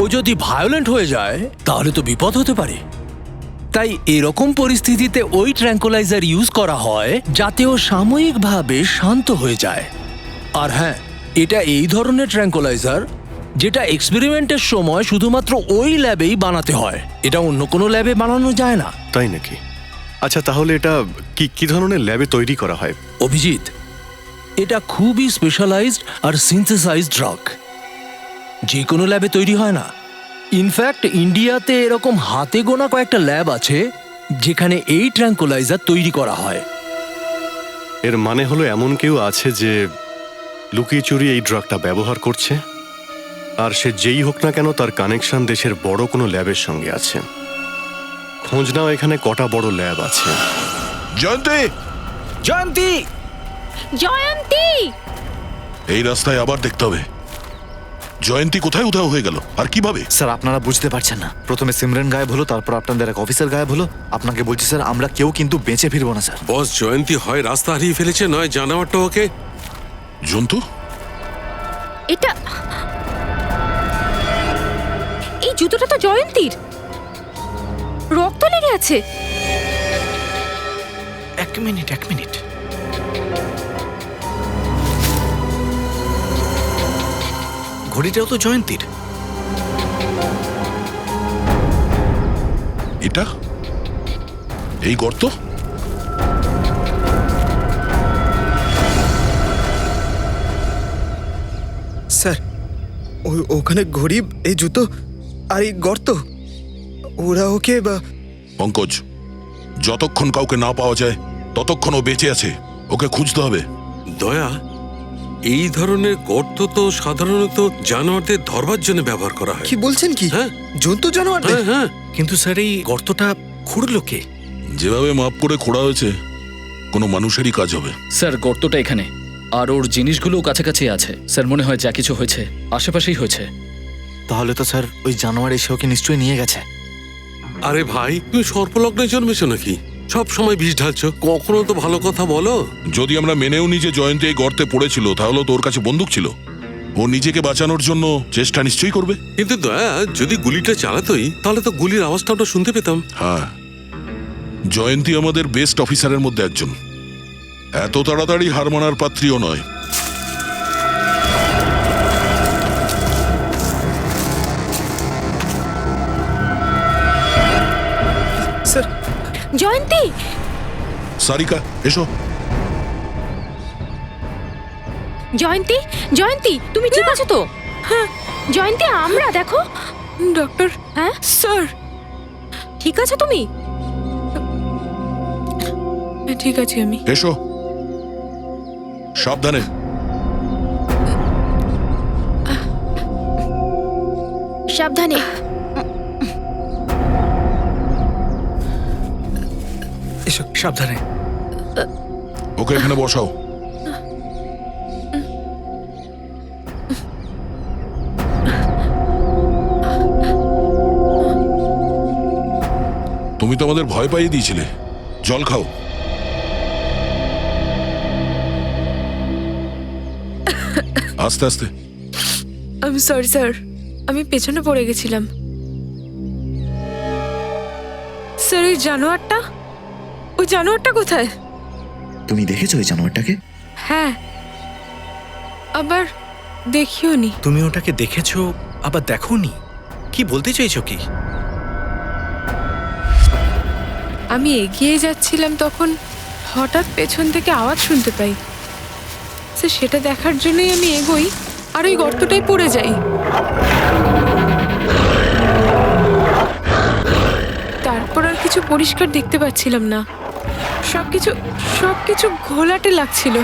S4: ও যদি ভায়োলেন্ট হয়ে যায় তাহলে তো বিপদ হতে পারে। তাই এরকম পরিস্থিতিতে ওই ট্র্যাঙ্কোলাইজার ইউজ করা হয় যাতে ও সাময়িকভাবে শান্ত হয়ে যায়। আর হ্যাঁ, এটা এই ধরনের ট্র্যাঙ্কোলাইজার যেটা এক্সপেরিমেন্টের সময় শুধুমাত্র ওই ল্যাবেই বানাতে হয়, এটা অন্য কোনো ল্যাবে বানানো যায় না।
S16: তাই নাকি? আচ্ছা, তাহলে এটা কি কি ধরনের ল্যাবে তৈরি করা হয়?
S4: অভিজিৎ, এটা খুবই স্পেশালাইজড আর সিনথেসাইজড ড্রাগ, যে কোনো ল্যাবে তৈরি হয় না। ইনফ্যাক্ট ইন্ডিয়াতে এরকম হাতে গোনা কয়েকটা ল্যাব আছে যেখানে এই ট্র্যাঙ্কোলাইজার তৈরি করা হয়।
S16: এর মানে হলো এমন কেউ আছে যে লুকিয়ে চুরি এই ড্রাগটা ব্যবহার করছে, আর সে যেই হোক না কেন তার কানেকশন দেশের বড় কোনো ল্যাবের সঙ্গে আছে। খোঁজ নাও এখানে কটা বড় ল্যাব আছে।
S10: জয়ন্তী!
S9: জয়ন্তী!
S13: জয়ন্তী!
S10: এই রাস্তায় আবার দেখতে হবে। জয়ন্তী কোথায় উধাও হয়ে গেল আর কিভাবে?
S5: স্যার, আপনারা বুঝতে পারছেন না। প্রথমে সিমরন গায়েব হলো, তারপর আপনাদের এক অফিসার গায়েব হলো। আপনাকে বলছি স্যার, আমরা কেউ কিন্তু বেঁচে ফিরবো না স্যার।
S12: বস, জয়ন্তী হয় রাস্তা হারিয়ে ফেলেছে, নয় জানোয়ারটা ওকে।
S10: জন্তু?
S13: এটা এই জুতোটা তো জয়ন্তীর। রক্ত লেগে আছে।
S15: এক মিনিট। ঘড়িটাও তো জয়ন্তীর।
S10: এটা এই গর্ত?
S11: স্যার, ওখানে ঘড়ি, এই জুতো আর এই গর্ত, ওরা ওকে
S10: পঙ্কজ, যতক্ষণ কাউকে না পাওয়া যায় ততক্ষণ ও বেঁচে আছে, ওকে খুঁজতে হবে।
S12: দয়া, এই ধরনের গর্ত তো সাধারণত জানোয়ারদের ধরবার জন্য ব্যবহার করা হয়।
S11: কি বলছেন? কি জন্তু জানোয়ারদের?
S12: হ্যাঁ।
S15: কিন্তু স্যার, এই গর্তটা খুঁড়লো কে?
S10: যেভাবে মাপ করে খোঁড়া হয়েছে কোনো মানুষেরই কাজ হবে।
S14: স্যার, গর্তটা এখানে, আর ওর জিনিসগুলো কাছাকাছি আছে। স্যার, মনে হয় যা কিছু হয়েছে আশেপাশেই হয়েছে।
S5: তাহলে তো স্যার ওই জানোয়ার এসে ওকে নিশ্চয়ই নিয়ে গেছে।
S12: আরে ভাই, তুমি সর্পলগ্নে জন্মেছো নাকি? সব সময় বিষ ঢালছো, কখনো তো ভালো কথা বলো।
S10: যদি আমরা মেনেও নিই যে জয়ন্তী এই গর্তে পড়েছিল, তাহলে তোর কাছে বন্দুক ছিল। ও নিজেকে বাঁচানোর জন্য চেষ্টা নিশ্চয়ই করবে।
S12: কিন্তু দয়া, যদি গুলিটা চালাতোই তাহলে তো গুলির আওয়াজটা আমরা শুনতে পেতাম।
S10: হ্যাঁ, জয়ন্তী আমাদের বেস্ট অফিসারের মধ্যে একজন। এত তাড়াতাড়ি হার মানার পাত্রীও নয়।
S11: স্যার,
S13: জয়ন্তী,
S10: সারিকা এসো।
S13: জয়ন্তী, জয়ন্তী, তুমি ঠিক আছো তো? হ্যাঁ জয়ন্তী, আমরা দেখো।
S1: ডক্টর,
S13: হ্যাঁ
S1: স্যার,
S13: ঠিক আছো তুমি?
S1: ঠিক আছে আমি।
S10: এসো, সাবধানে।
S13: সাবধানে।
S11: এসো, সাবধানে।
S10: ওকে এখানে বসাও। তুমি তো আমাদের ভয় পাইয়ে দিয়েছিলে। জল খাও। আস্তে আস্তে।
S1: আমি সরি স্যার, আমি পেছনে পড়ে গেছিলাম। স্যার, ওই জানোয়ারটা কোথায়?
S5: তুমি দেখেছো ওই জানোয়ারটাকে?
S1: হ্যাঁ, আবার দেখিও নি।
S11: তুমি ওটাকে দেখেছো আবার দেখোনি? কি বলতে চাইছো কি?
S1: আমি এগিয়ে যাচ্ছিলাম, তখন হঠাৎ পেছন থেকে আওয়াজ শুনতে পাই। স্যার, সেটা দেখার জন্যই আমি এগোই আর ওই গর্তটাই পড়ে যাই। তারপর আর কিছু পরিষ্কার দেখতে পাচ্ছিলাম না, সবকিছু ঘোলাটে লাগছিল।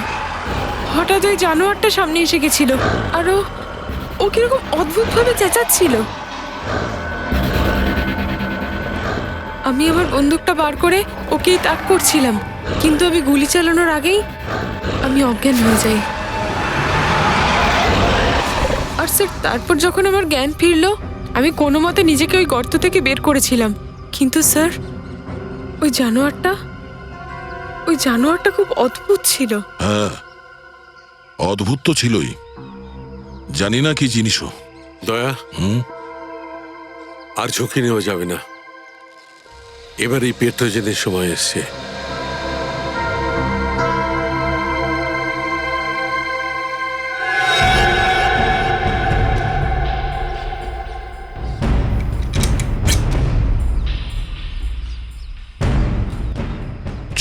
S1: হঠাৎ ওই জানোয়ারটা সামনে এসে গেছিল আর ও কিরকম অদ্ভুতভাবে চেঁচাচ্ছিল। আমি আমার বন্দুকটা বার করে ওকেই তাক করছিলাম, কিন্তু আমি গুলি চালানোর আগেই আমি অজ্ঞান হয়ে যাই। আর স্যার, তারপর যখন আমার জ্ঞান ফিরলো, আমি কোনো মতে নিজেকে ওই গর্ত থেকে বের করেছিলাম। কিন্তু স্যার, ওই জানোয়ারটা খুব অদ্ভুত ছিল।
S10: হ্যাঁ, অদ্ভুত তো ছিলই। জানি না কি জিনিসও।
S12: দয়া, আর ঝুঁকি নেওয়া যাবে না। এবার এই পেট্রোজেনের সময় এসছে।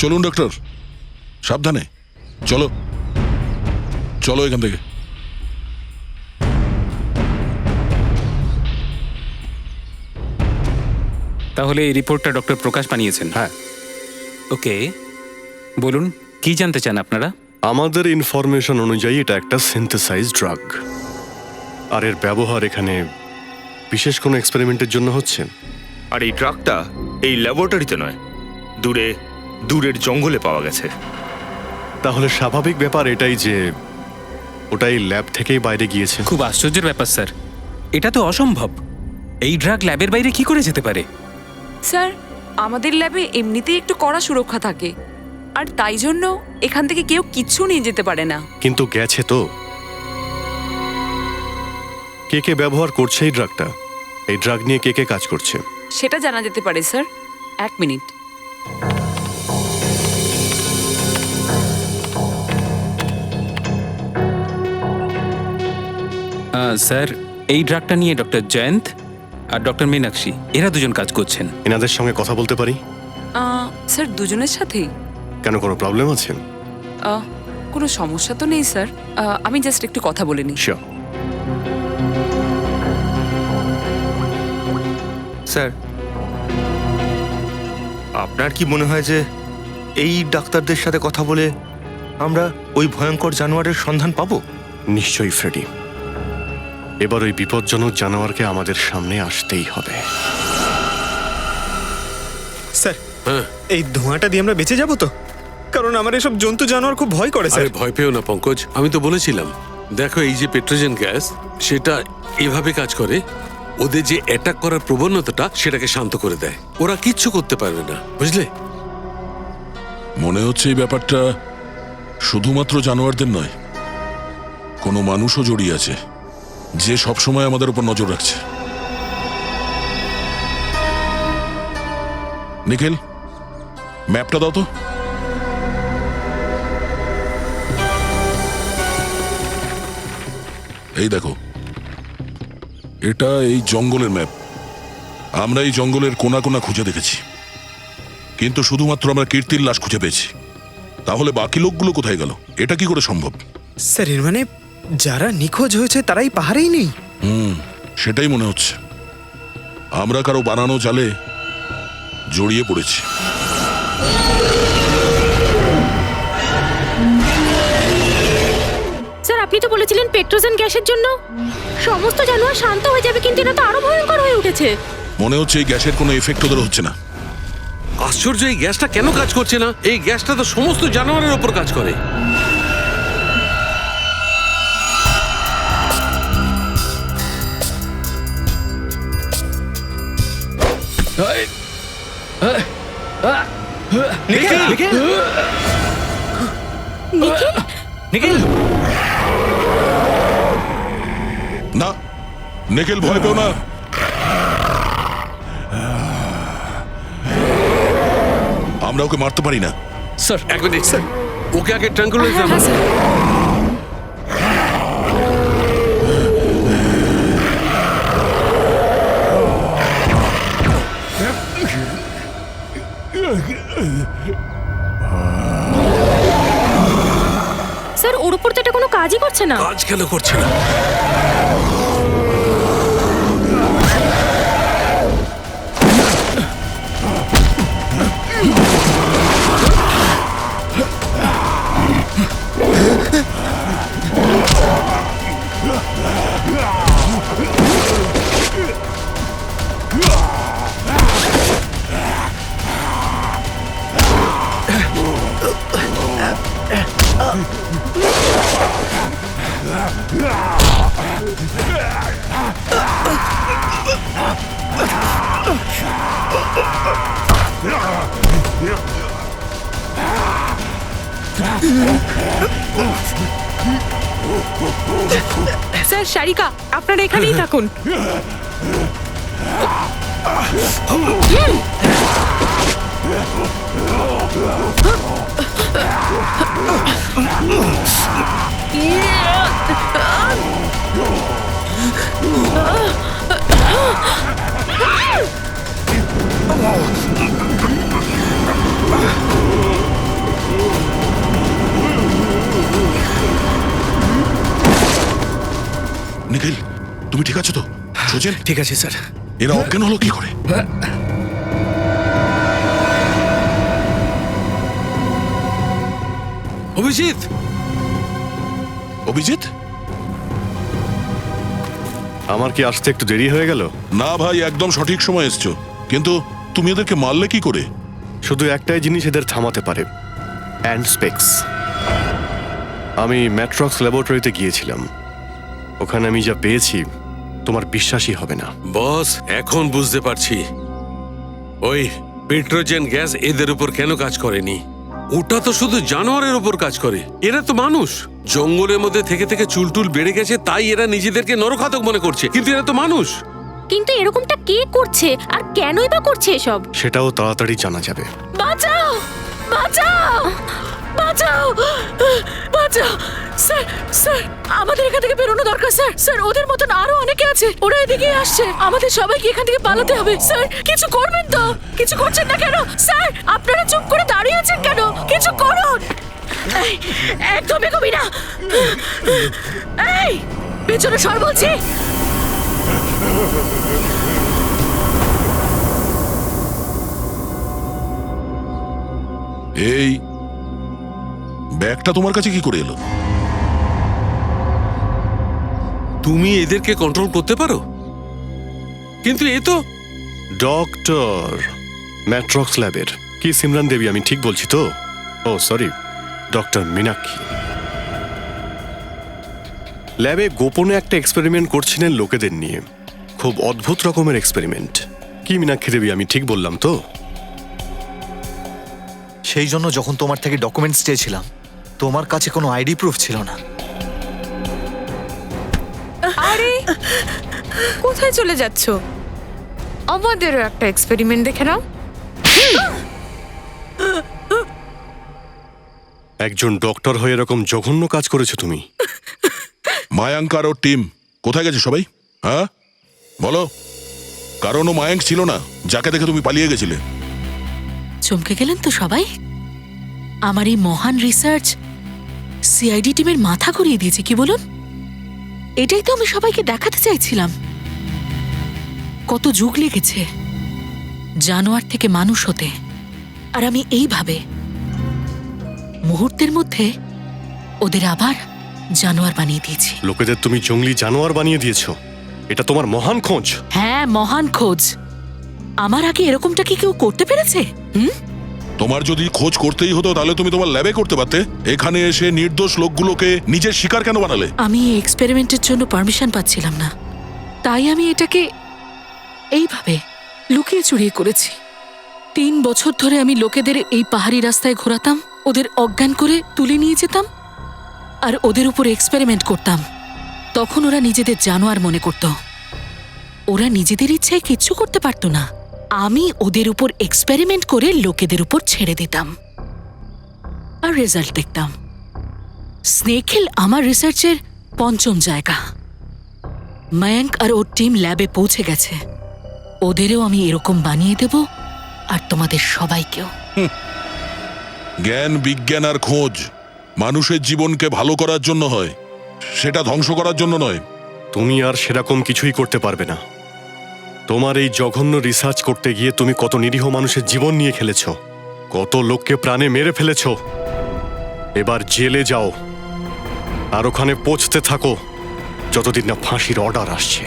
S10: চলুন ডক্টর, সাবধানে। চলো চলো এখান থেকে।
S2: তাহলে এই রিপোর্টটা ডক্টর প্রকাশ বানিয়েছেন?
S16: হ্যাঁ।
S2: ওকে, বলুন কি জানতে চান আপনারা?
S16: আমাদের ইনফরমেশন অনুযায়ী এটা একটা সিনথেসাইজ ড্রাগ, আর এর ব্যবহার এখানে বিশেষ কোনো এক্সপেরিমেন্টের জন্য হচ্ছে।
S15: আর এই ট্রাকটা এই ল্যাবরেটরিতে নয়, দূরের জঙ্গলে পাওয়া গেছে।
S16: তাহলে স্বাভাবিক ব্যাপার এটাই যে ওটাই ল্যাব থেকেই বাইরে গিয়েছে।
S2: খুব আশ্চর্যের ব্যাপার স্যার, এটা তো অসম্ভব। এই ড্রাগ ল্যাবের বাইরে কি করে যেতে পারে?
S8: স্যার, আমাদের ল্যাবে এমনিতেই একটু কড়া সুরক্ষা থাকে, আর তাই জন্য এখান থেকে কেউ কিচ্ছু নিয়ে যেতে পারে না।
S16: কিন্তু গেছে তো। কে কে ব্যবহার করছে এই ড্রাগটা? এই ড্রাগ নিয়ে কে কে কাজ করছে
S8: সেটা জানা যেতে পারে স্যার। 1 মিনিট।
S2: স্যার, এই ড্রাগটা নিয়ে ডক্টর জয়ন্ত আর ডক্টর মীনাক্ষী, এরা দুজন কাজ করছেন।
S16: এনাদের সঙ্গে কথা বলতে পারি?
S8: স্যার, দুজনের সাথেই।
S16: কেন, কোনো প্রবলেম আছে?
S8: কোনো সমস্যা তো নেই স্যার, আমি জাস্ট একটু কথা বলে নিই।
S16: শিওর।
S15: স্যার, আপনার কি মনে হয় যে এই ডাক্তারদের সাথে কথা বলে আমরা ওই ভয়ঙ্কর জানোয়ারের সন্ধান পাবো?
S16: নিশ্চয়ই ফ্রেডি, এবার ওই বিপজ্জনক জানোয়ারকে আমাদের সামনে আসতেই হবে।
S11: স্যার, এই ধোঁয়াটা দিয়ে আমরা বেঁচে যাব তো? কারণ আমার এসব জন্তু জানোয়ার খুব ভয় করে স্যার।
S12: ভয় পেও না পঙ্কজ, আমি তো বলেছিলাম। দেখো, এই যে পেট্রোজেন গ্যাস, সেটা এভাবে কাজ করে, ওদের যে অ্যাটাক করার প্রবণতাটা সেটাকে শান্ত করে দেয়। ওরা কিচ্ছু করতে পারবে না, বুঝলে?
S10: মনে হচ্ছে এই ব্যাপারটা শুধুমাত্র জানোয়ারদের নয়, কোনো মানুষও জড়িয়ে আছে যে সবসময় আমাদের উপর নজর রাখছে। নিখিল, ম্যাপটা দাও তো। এই দেখো, এটা এই জঙ্গলের ম্যাপ। আমরা এই জঙ্গলের কোনা কোনা খুঁজে দেখেছি, কিন্তু শুধুমাত্র আমরা কীর্তির লাশ খুঁজে পেয়েছি। তাহলে বাকি লোকগুলো কোথায় গেল? এটা কি করে সম্ভব?
S11: স্যার, এর মানে যারা নিখোঁজ হয়েছে তারাই পাহাড়েই নেই?
S10: সেটাই মনে হচ্ছে। আমরা কারো বানানো জালে জড়িয়ে পড়েছি।
S13: স্যার, আপনি তো বলেছিলেন পেট্রোজেন গ্যাসের জন্য সমস্ত জানোয়ার শান্ত হয়ে যাবে, কিন্তু এটা তো আরো ভয়ঙ্কর হয়ে উঠেছে।
S10: মনে হচ্ছে এই গ্যাসের কোনো এফেক্ট ওদের হচ্ছে না।
S12: আশ্চর্য, এই গ্যাসটা কেন কাজ করছে না? এই গ্যাসটা তো সমস্ত জানোয়ারের ওপর কাজ করে।
S10: না নিখিল, ভয় পেও না। আমরা ওকে মারতে পারি না।
S12: স্যার, এক মিনিট স্যার, ওকে আগে ট্রাঙ্কুলাইজ করুন।
S13: স্যার, ওর উপর তো এটা কোনো কাজই করছে না।
S12: কাজ কেন করছে না?
S1: স্যার, সারিকা, আপনারা এখানেই থাকুন।
S10: নিখিল, তুমি ঠিক আছো তো? সুজেন?
S11: ঠিক আছে স্যার।
S10: এরা অজ্ঞান হলো কি করে?
S12: অভিজিৎ!
S10: অভিজিৎ,
S16: আমার কি আসতে একটু দেরি হয়ে গেল?
S10: না ভাই, একদম সঠিক সময় এসছো। কিন্তু তুমি এদেরকে মারলে কি করে?
S16: শুধু একটাই জিনিস এদের থামাতে পারে, অ্যান্ড স্পেক্স। আমি ম্যাট্রক্স ল্যাবরেটরিতে গিয়েছিলাম। ওখানে আমি যা পেয়েছি তোমার বিশ্বাসই হবে না।
S12: বস, এখন বুঝতে পারছি ওই পেট্রোজেন গ্যাস এদের উপর কেন কাজ করেনি। ওটা তো শুধু জানোয়ারের উপর কাজ করে। এরা তো মানুষ। জঙ্গলের মধ্যে থেকে থেকে চুলটুল বেড়ে গেছে, তাই এরা নিজেদেরকে নরঘাতক মনে করছে, কিন্তু এরা তো মানুষ।
S13: কিন্তু এরকমটা কে করছে আর কেনই বা করছে এসব?
S16: সেটাও তাড়াতাড়ি জানা যাবে।
S6: বাঁচাও, বাঁচাও, বাঁচাও, বাঁচাও। স্যার, স্যার, আমাদের এখান থেকে বেরোনো দরকার স্যার। স্যার, ওদের মতন আরো অনেকে আছে, ওরা এদিকে আসছে। আমাদের সবাইকে এখান থেকে পালাতে হবে। স্যার, কিছু করবেন তো? কিছু করছেন না কেন? স্যার, আপনারা চুপ করে দাঁড়িয়ে আছেন কেন? কিছু করুন। এই, একদম এগোবি না। এই, পেছনে সর বলছি।
S10: এই ব্যাগটা তোমার কাছে কি করে এলো?
S12: তুমি এদেরকে কন্ট্রোল করতে পারো, কিন্তু এ তো
S16: ডক্টর ম্যাট্রক্স ল্যাবের। কি সিমরান দেবী, আমি ঠিক বলছি তো? ও সরি, ডক্টর মীনাক্ষী। ল্যাবে গোপনে একটা এক্সপেরিমেন্ট করছিলেন লোকেদের নিয়ে। খুব অদ্ভুত রকমের এক্সপেরিমেন্ট। কি মীনাক্ষী দেবী, আমি ঠিক বললাম তো?
S5: সেই জন্য যখন তোমার থেকে ডকুমেন্টস চেয়েছিলাম তোমার কাছে কোনো আইডি প্রুফ ছিল না।
S1: আরে কোথায় চলে যাচ্ছ? আমাদেরও একটা এক্সপেরিমেন্ট দেখে নাও।
S16: একজন ডক্টর হয়ে এরকম জঘন্য কাজ করেছো তুমি।
S10: মায়াঙ্ক আর ওর টিম কোথায় গেছে সবাই? হ্যাঁ বলো। কারণ ও মায়াঙ্ক ছিল না যাকে দেখে তুমি পালিয়ে গেছিলে।
S6: চমকে গেলেন তো সবাই। আমার এই মহান রিসার্চ সিআইডি টিমের মাথা ঘুরিয়ে দিয়েছে, কি বলুন? এটাই তো আমি সবাইকে দেখাতে চাইছিলাম। কত যুগ লেগেছে জানোয়ার থেকে মানুষ হতে, আর আমি এইভাবে মুহূর্তের মধ্যে ওদের আবার জানোয়ার বানিয়ে দিয়েছি।
S16: লোকেদের তুমি জঙ্গলি জানোয়ার বানিয়ে দিয়েছো। এটা তোমার মহান খোঁজ।
S6: হ্যাঁ, মহান খোঁজ। আমার আগে এরকমটা কি কেউ করতে পেরেছে?
S10: তোমার যদি খোঁজ করতেই হতো তাহলে তুমি তোমার ল্যাবে করতে পারতে। এখানে এসে নির্দোষ লোকগুলোকে নিজের শিকার কেন বানালে?
S6: আমি এই এক্সপেরিমেন্টের জন্য পারমিশন পাচ্ছিলাম না, তাই আমি এটাকে এইভাবে লুকিয়ে চুরিয়ে করেছি। 3 বছর ধরে আমি লোকেদের এই পাহাড়ি রাস্তায় ঘোরাতাম, ওদের অজ্ঞান করে তুলে নিয়ে যেতাম আর ওদের উপর এক্সপেরিমেন্ট করতাম। তখন ওরা নিজেদের জানোয়ার মনে করত। ওরা নিজেদের ইচ্ছায় কিচ্ছু করতে পারতো না। আমি ওদের উপর এক্সপেরিমেন্ট করে লোকেদের উপর ছেড়ে দিতাম আর রেজাল্ট দেখতাম। স্নেক হিল আমার রিসার্চের 5ম জায়গা। মায়াঙ্ক আর ওর টিম ল্যাবে পৌঁছে গেছে। ওদেরও আমি এরকম বানিয়ে দেব, আর তোমাদের সবাইকেও।
S10: জ্ঞান, বিজ্ঞান আর খোঁজ মানুষের জীবনকে ভালো করার জন্য হয়, সেটা ধ্বংস করার জন্য নয়।
S16: তুমি আর সেরকম কিছুই করতে পারবে না। তোমার এই জঘন্য রিসার্চ করতে গিয়ে তুমি কত নিরীহ মানুষের জীবন নিয়ে খেলেছো, কত লোককে প্রাণে মেরে ফেলেছো। এবার জেলে যাও আর ওখানে পৌঁছতে থাকো যতদিন না ফাঁসির অর্ডার আসছে।